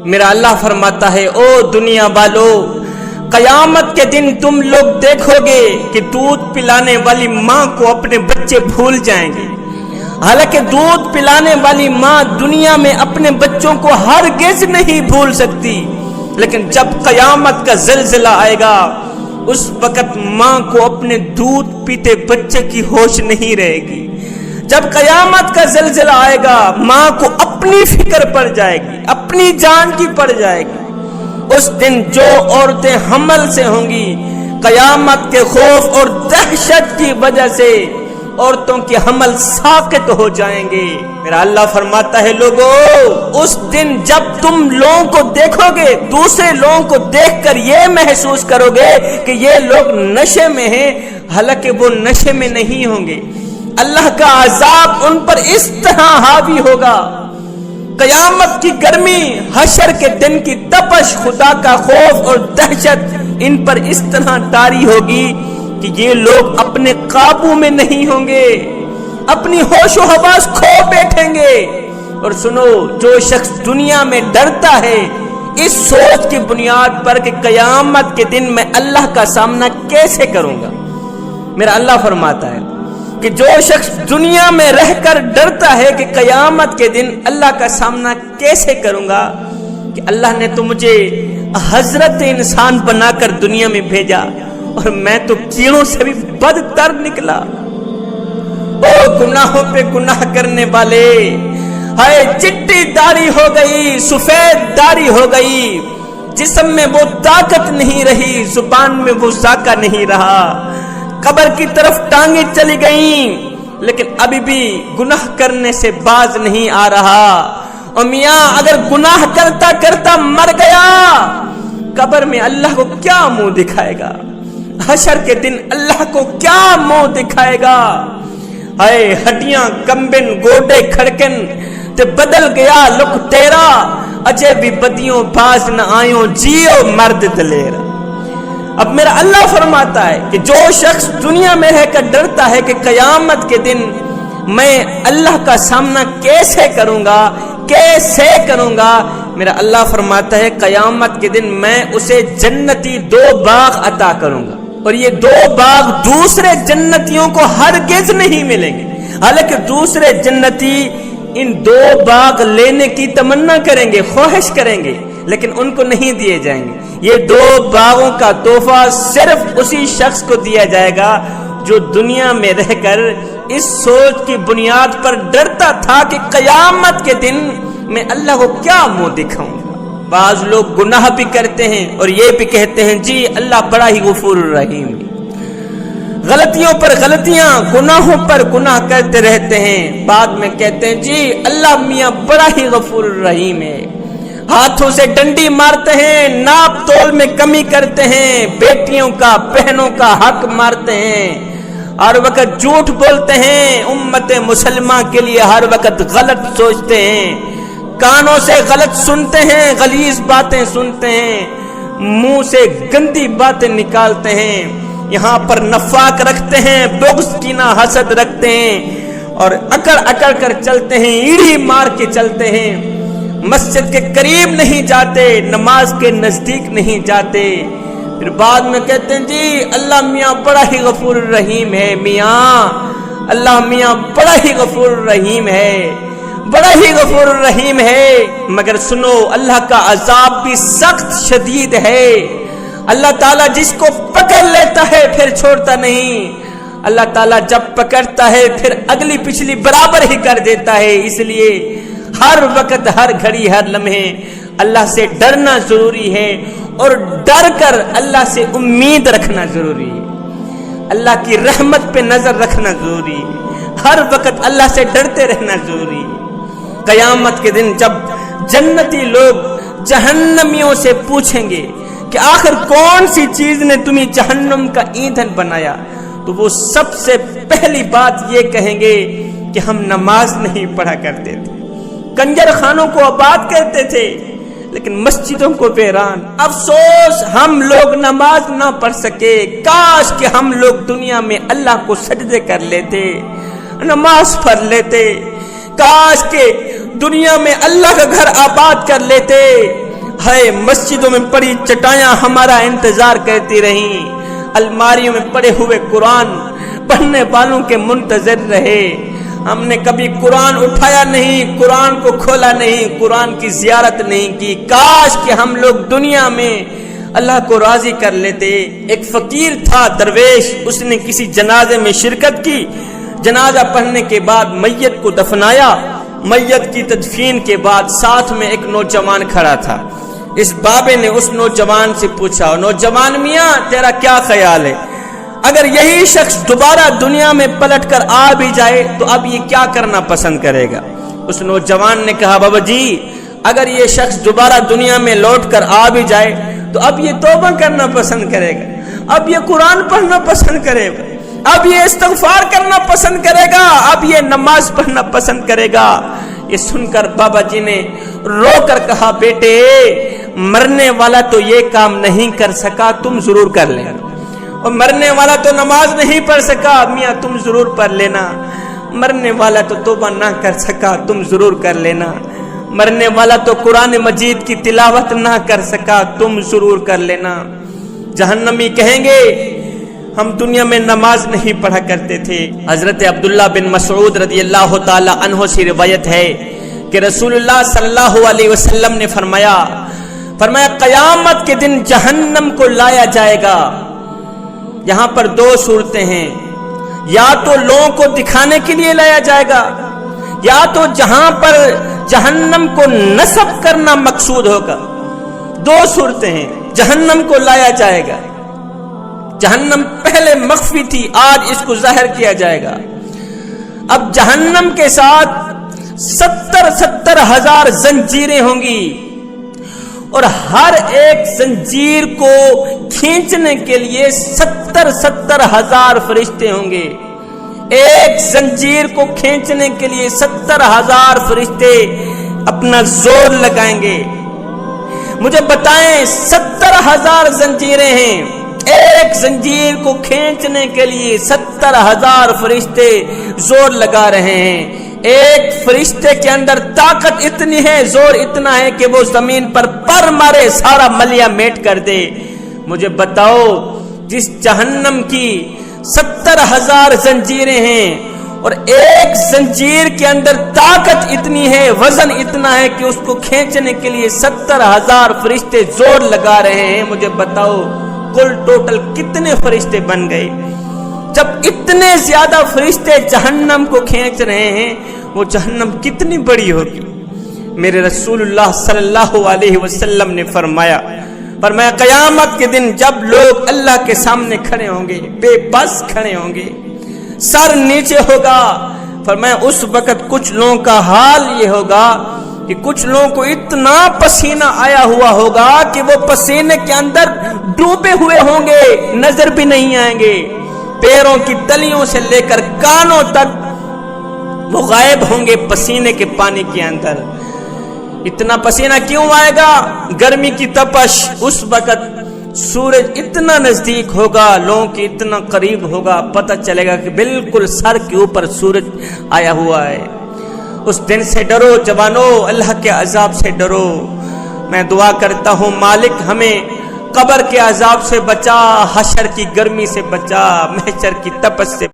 میرا اللہ فرماتا ہے او دنیا والو، قیامت کے دن تم لوگ دیکھو گے کہ دودھ پلانے والی ماں کو اپنے بچے بھول جائیں گے۔ حالانکہ دودھ پلانے والی ماں دنیا میں اپنے بچوں کو ہرگز نہیں بھول سکتی، لیکن جب قیامت کا زلزلہ آئے گا اس وقت ماں کو اپنے دودھ پیتے بچے کی ہوش نہیں رہے گی۔ جب قیامت کا زلزلہ آئے گا ماں کو اپنی فکر پڑ جائے گی، اپنی جان کی پڑ جائے گی۔ اس دن جو عورتیں حمل سے ہوں گی، قیامت کے خوف اور دہشت کی وجہ سے عورتوں کے حمل ساقط ہو جائیں گے۔ میرا اللہ فرماتا ہے لوگو، اس دن جب تم لوگوں کو دیکھو گے، دوسرے لوگوں کو دیکھ کر یہ محسوس کرو گے کہ یہ لوگ نشے میں ہیں، حالانکہ وہ نشے میں نہیں ہوں گے۔ اللہ کا عذاب ان پر اس طرح حاوی ہوگا، قیامت کی گرمی، حشر کے دن کی تپش، خدا کا خوف اور دہشت ان پر اس طرح طاری ہوگی کہ یہ لوگ اپنے قابو میں نہیں ہوں گے، اپنی ہوش و حواس کھو بیٹھیں گے۔ اور سنو، جو شخص دنیا میں ڈرتا ہے اس سوچ کی بنیاد پر کہ قیامت کے دن میں اللہ کا سامنا کیسے کروں گا، میرا اللہ فرماتا ہے کہ جو شخص دنیا میں رہ کر ڈرتا ہے کہ قیامت کے دن اللہ کا سامنا کیسے کروں گا، کہ اللہ نے تو مجھے حضرت انسان بنا کر دنیا میں بھیجا اور میں تو کیڑوں سے بھی بدتر نکلا۔ او گناہوں پہ گناہ کرنے والے، ہائے چٹی داڑھی ہو گئی، سفید داڑھی ہو گئی، جسم میں وہ طاقت نہیں رہی، زبان میں وہ ذائقہ نہیں رہا، قبر کی طرف ٹانگیں چلی گئیں، لیکن ابھی بھی گناہ کرنے سے باز نہیں آ رہا۔ اور میاں اگر گناہ کرتا کرتا مر گیا، قبر میں اللہ کو کیا منہ دکھائے گا، حشر کے دن اللہ کو کیا منہ دکھائے گا۔ اے ہڈیاں کمبن گوڈے کھڑکن تے بدل گیا لک تیرا، اجے بھی بدیوں باز نہ آئیوں جیو مرد دلیرا۔ اب میرا اللہ فرماتا ہے کہ جو شخص دنیا میں رہ کر ڈرتا ہے کہ قیامت کے دن میں اللہ کا سامنا کیسے کروں گا، میرا اللہ فرماتا ہے قیامت کے دن میں اسے جنتی 2 باغ عطا کروں گا، اور یہ 2 باغ دوسرے جنتیوں کو ہرگز نہیں ملیں گے۔ حالانکہ دوسرے جنتی ان 2 باغ لینے کی تمنا کریں گے، خواہش کریں گے، لیکن ان کو نہیں دیے جائیں گے۔ یہ 2 باغوں کا تحفہ صرف اسی شخص کو دیا جائے گا جو دنیا میں رہ کر اس سوچ کی بنیاد پر ڈرتا تھا کہ قیامت کے دن میں اللہ کو کیا منہ دکھاؤں گا۔ بعض لوگ گناہ بھی کرتے ہیں اور یہ بھی کہتے ہیں جی اللہ بڑا ہی غفور الرحیم ہے، غلطیوں پر غلطیاں، گناہوں پر گناہ کرتے رہتے ہیں، بعد میں کہتے ہیں جی اللہ میاں بڑا ہی غفور الرحیم ہے، ہاتھوں سے ڈنڈی مارتے ہیں، ناپ تول میں کمی کرتے ہیں، بیٹیوں کا بہنوں کا حق مارتے ہیں، ہر وقت جھوٹ بولتے ہیں، امت مسلمہ کے لیے ہر وقت غلط سوچتے ہیں، کانوں سے غلط سنتے ہیں، غلیظ باتیں سنتے ہیں، منہ سے گندی باتیں نکالتے ہیں، یہاں پر نفاق رکھتے ہیں، بغض کینہ حسد رکھتے ہیں، اور اکڑ اکڑ کر چلتے ہیں، ایڑھی مار کے چلتے ہیں، مسجد کے قریب نہیں جاتے، نماز کے نزدیک نہیں جاتے، پھر بعد میں کہتے ہیں جی اللہ میاں بڑا ہی غفور الرحیم ہے، میاں اللہ میاں بڑا ہی غفور الرحیم ہے، بڑا ہی غفور الرحیم ہے۔ مگر سنو، اللہ کا عذاب بھی سخت شدید ہے۔ اللہ تعالیٰ جس کو پکڑ لیتا ہے پھر چھوڑتا نہیں، اللہ تعالیٰ جب پکڑتا ہے پھر اگلی پچھلی برابر ہی کر دیتا ہے۔ اس لیے ہر وقت، ہر گھڑی، ہر لمحے اللہ سے ڈرنا ضروری ہے، اور ڈر کر اللہ سے امید رکھنا ضروری ہے، اللہ کی رحمت پہ نظر رکھنا ضروری ہے، ہر وقت اللہ سے ڈرتے رہنا ضروری ہے۔ قیامت کے دن جب جنتی لوگ جہنمیوں سے پوچھیں گے کہ آخر کون سی چیز نے تمہیں جہنم کا ایندھن بنایا، تو وہ سب سے پہلی بات یہ کہیں گے کہ ہم نماز نہیں پڑھا کرتے تھے، کنجر خانوں کو آباد کرتے تھے لیکن مسجدوں کو ویران۔ افسوس ہم لوگ نماز نہ پڑھ سکے، کاش کہ ہم لوگ دنیا میں اللہ کو سجدے کر لیتے، نماز پڑھ لیتے، کاش کہ دنیا میں اللہ کا گھر آباد کر لیتے، ہے مسجدوں میں پڑی چٹائیاں ہمارا انتظار کرتی رہیں، الماریوں میں پڑے ہوئے قرآن پڑھنے والوں کے منتظر رہے۔ ہم نے کبھی قرآن اٹھایا نہیں، قرآن کو کھولا نہیں، قرآن کی زیارت نہیں کی۔ کاش کہ ہم لوگ دنیا میں اللہ کو راضی کر لیتے۔ ایک فقیر تھا درویش، اس نے کسی جنازے میں شرکت کی، جنازہ پڑھنے کے بعد میت کو دفنایا۔ میت کی تدفین کے بعد ساتھ میں ایک نوجوان کھڑا تھا۔ اس بابے نے اس نوجوان سے پوچھا، نوجوان میاں تیرا کیا خیال ہے، اگر یہی شخص دوبارہ دنیا میں پلٹ کر آ بھی جائے تو اب یہ کیا کرنا پسند کرے گا؟ اس نوجوان نے کہا، بابا جی اگر یہ شخص دوبارہ دنیا میں لوٹ کر آ بھی جائے تو اب یہ توبہ کرنا پسند کرے گا، اب یہ قرآن پڑھنا پسند کرے گا، اب یہ استغفار کرنا پسند کرے گا، اب یہ نماز پڑھنا پسند کرے گا۔ یہ سن کر بابا جی نے رو کر کہا، بیٹے مرنے والا تو یہ کام نہیں کر سکا، تم ضرور کر لینا، اور مرنے والا تو نماز نہیں پڑھ سکا، میاں تم ضرور پڑھ لینا، مرنے والا تو توبہ نہ کر سکا، تم ضرور کر لینا، مرنے والا تو قرآن مجید کی تلاوت نہ کر سکا، تم ضرور کر لینا۔ جہنمی کہیں گے ہم دنیا میں نماز نہیں پڑھا کرتے تھے۔ حضرت عبداللہ بن مسعود رضی اللہ تعالی عنہ سے روایت ہے کہ رسول اللہ صلی اللہ علیہ وسلم نے فرمایا قیامت کے دن جہنم کو لایا جائے گا۔ یہاں پر دو صورتیں ہیں، یا تو لوگوں کو دکھانے کے لیے لایا جائے گا، یا تو جہاں پر جہنم کو نصب کرنا مقصود ہوگا۔ دو صورتیں ہیں، جہنم کو لایا جائے گا، جہنم پہلے مخفی تھی، آج اس کو ظاہر کیا جائے گا۔ اب جہنم کے ساتھ 70 ہزار زنجیریں ہوں گی، اور ہر ایک زنجیر کو کھینچنے کے لیے 70 ہزار فرشتے ہوں گے۔ ایک زنجیر کو کھینچنے کے لیے 70 ہزار فرشتے اپنا زور لگائیں گے۔ مجھے بتائیں 70 ہزار زنجیریں ہیں، ایک زنجیر کو کھینچنے کے لیے 70 ہزار فرشتے زور لگا رہے ہیں۔ ایک فرشتے کے اندر طاقت اتنی ہے، زور اتنا ہے کہ وہ زمین پر پر مارے سارا ملیا میٹ کر دے۔ مجھے بتاؤ جس جہنم کی 70 ہزار زنجیریں ہیں اور ایک زنجیر کے اندر طاقت اتنی ہے، وزن اتنا ہے کہ اس کو کھینچنے کے لیے 70 ہزار فرشتے زور لگا رہے ہیں، مجھے بتاؤ کل ٹوٹل کتنے فرشتے بن گئے؟ جب اتنے زیادہ فرشتے جہنم کو کھینچ رہے ہیں، وہ جہنم کتنی بڑی ہوگی؟ میرے رسول اللہ صلی اللہ علیہ وسلم نے فرمایا قیامت کے دن جب لوگ اللہ کے سامنے کھڑے ہوں گے، بے بس کھڑے ہوں گے، سر نیچے ہوگا، فرمایا اس وقت کچھ لوگوں کا حال یہ ہوگا کہ کچھ لوگوں کو اتنا پسینہ آیا ہوا ہوگا کہ وہ پسینے کے اندر ڈوبے ہوئے ہوں گے، نظر بھی نہیں آئیں گے، پیروں کی تلیوں سے لے کر کانوں تک وہ غائب ہوں گے پسینے کے پانی کے اندر۔ اتنا پسینہ کیوں آئے گا؟ گرمی کی تپش۔ اس وقت سورج اتنا نزدیک ہوگا، لوگوں کے اتنا قریب ہوگا، پتہ چلے گا کہ بالکل سر کے اوپر سورج آیا ہوا ہے۔ اس دن سے ڈرو جوانو، اللہ کے عذاب سے ڈرو۔ میں دعا کرتا ہوں مالک ہمیں قبر کے عذاب سے بچا، حشر کی گرمی سے بچا، محشر کی تپش سے